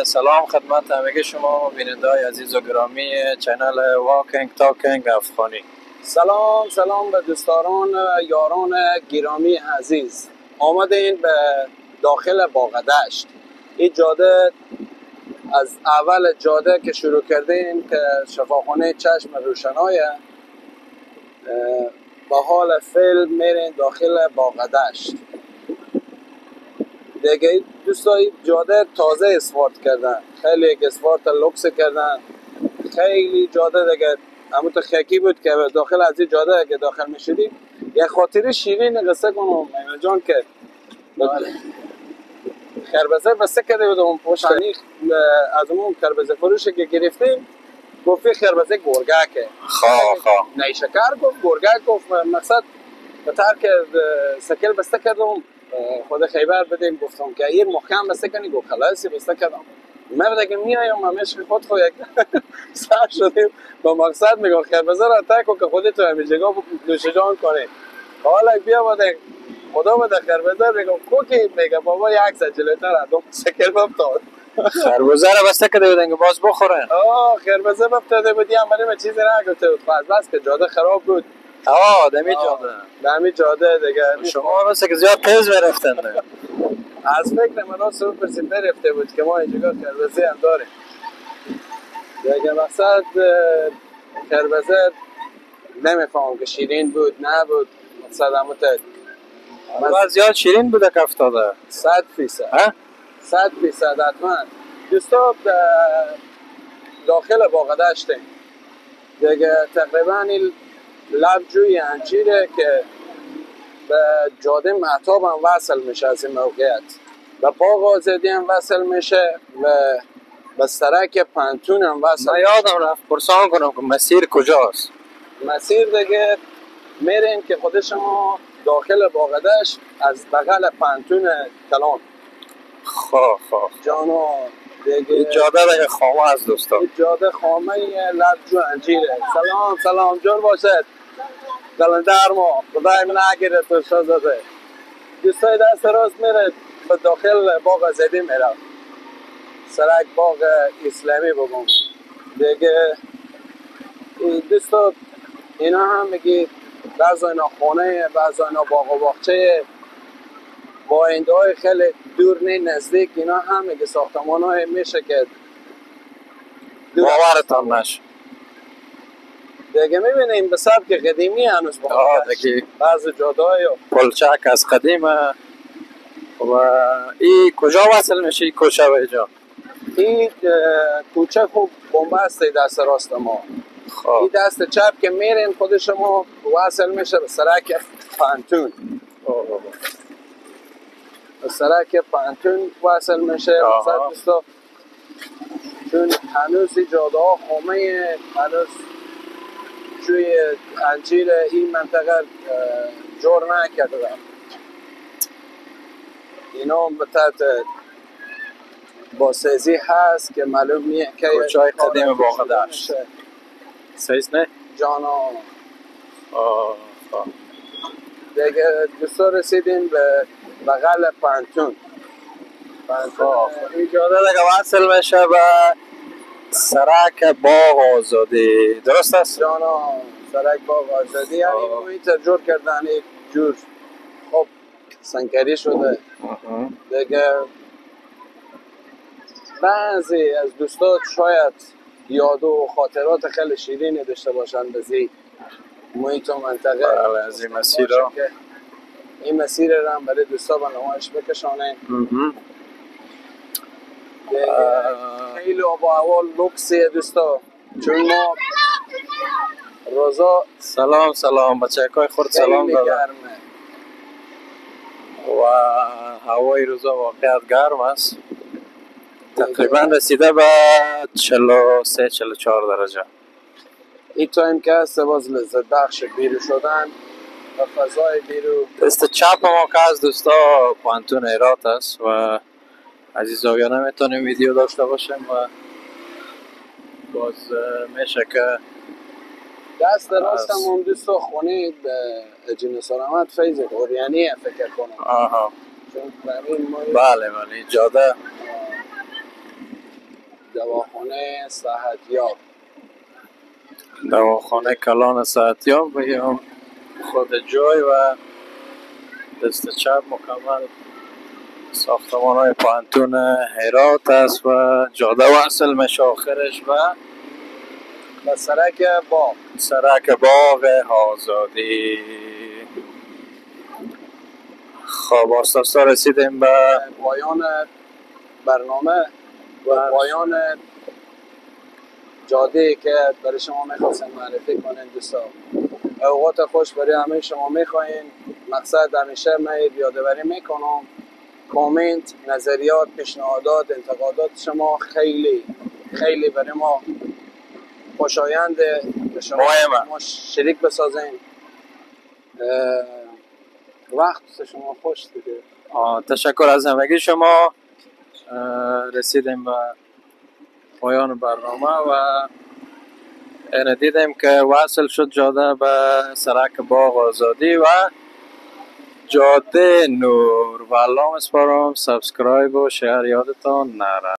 سلام خدمت همه شما بیننده های عزیز و گرامی چینل واکینگ تاکینگ افغانی. سلام به دوستان یاران گرامی عزیز. آمدین به داخل باغدشت. این جاده از اول جاده که شروع کردین که شفاخانه چشم روشنای به حال فعل میرین داخل باغدشت. دیگه دوستای جاده تازه اسفالت کردن، خیلی اسفالت لوکس کردن، خیلی جاده دیگه همون خاکی بود که داخل از این جاده که داخل میشدیم یه خاطر شیرین قصه کنم میمون جان که خربزه بسته کرده بود اون پشتنی از اون خربزه فروشی که گرفتیم گفتی خربزه گرگکه نه شکر گفت گرگک گفت مقصد به ترک سکل بسته کردم خود خیبر بدیم گفتم که این محکم بسته کنی گفت خلاصی بسته کردم من دیگه میایم همیشه خود یک سر شدیم با مقصد میگم خربزه را تکو که خودت همین جگاه نوش جان کنی حالا بیا بده خدا بده خربزه میگم کوکی میگه بابا یک سجلتر ادم سکل بفتاد خربزه را بسته کرده بودن که باز بخورن. خربزه بفتاده بودی هم برای چیزی نگفته بود بس که جاده خراب بود. دمی جاده دیگه شما راسته که زیاد تیز میرفتن. از فکر من راست رو پرسید برفته بود که ما اینجا خربزه هم داریم دیگه مقصد خربزه نمیفهم که شیرین بود نبود مقصد هموته زیاد شیرین بوده که افتاده 100% حتما دوستا داخل باغدشتیم دیگه تقریبا این لب جوی انجیره که به جاده مهتاب هم وصل میشه از این موقعیت به باغ آزادی هم وصل میشه و به سرک پنتون هم وصل من یادم رفت پرسان کنم که مسیر کجاست. مسیر دیگه میرین که خود شما داخل باغدشت از بغل پنتون کلان جانو دیگه جاده دیگه خامه از دوستان جاده خامه لبجو انجیره. سلام جور باشد قلندر ما خدای من نگیره تو شازده دوستای دست راست میره به داخل باغ آزادی میره سرک باغ اسلامی بگم دیگه دوستا اینا هم میگی بعض اینا خانه بعض اینا باغ و باغچه با آینده های خیلی دور نه نزدیک اینا هم میگه ساختمان های میشه که باورتان نشه دیگه میبینیم به سبک قدیمی هنوز دیگه بعض جاده‌های پلچک از قدیمه و این کجا وصل میشه این کوچه به اینجا؟ این کوچه خوب بنبسته دست راست ما این دست چپ که میرین خود شما وصل میشه به سرک پنتون به سرک پنتون وصل میشه چون هنوز این جاده ها خامه هنوز توی انجیر این منطقه جور نکرده اینا به تحت باسازی هست که معلوم نیه که کوچه های قدیم باغدشت سیز نه؟ جانا دیگه دوستا رسیدیم به بغل پنتون این جاده دیگه وصل میشه به سرک باغ آزادی درست است؟ جانا سرک باغ آزادی یعنی محیط جور کردن یک جور خب سنگری شده دیگه بعضی از دوستات شاید یاد و خاطرات خیلی شیرینی داشته باشن به زی محیط و منطقه از این مسیر را این مسیر را هم برای دوستا به نمایش بکشانه خیلی با اول لوکسیه دوستا چون ما روزا سلام بچه های خورد سلام دادم و هوای روزا واقعیت گرم است تقریبا رسیده به 43-44 درجه این تایم که هست باز لذت بخش بیرو شدن و فضای بیرو دست چپ ما که از دوستا پانتون ایرات است و عزیزا نمیتونیم ویدیو داشته باشیم و باز میشه که دست راست هم دوستا خونه جن سلامت فیض اوریانی فکر کنم بله جاده دواخانه صحتیاب، دواخانه کلان صحتیاب و یا خود جای و دست چپ مکمل ساختمان های پانتون هرات است و جاده وصل میشه آخرش و سرک باغ. سرک باغ آزادی. خب آساسا رسیدیم به پایان برنامه و پایان جاده که برای شما میخواستم معرفی کنیم. دوستان اوقات خوش برای همه شما میخواین. مقصد همیشه من یادآوری میکنم کامنت، نظریات، پیشنهادات، انتقادات شما خیلی خیلی برای ما خوشاینده که شما ما شریک بسازین. وقت شما خوش دیگه. تشکر از همگی شما. رسیدیم به پایان برنامه و این دیدیم که وصل شد جاده به سرک باغ آزادی و جاده نور و الله مسپارم. سابسکرایب و شیر یادتان نره.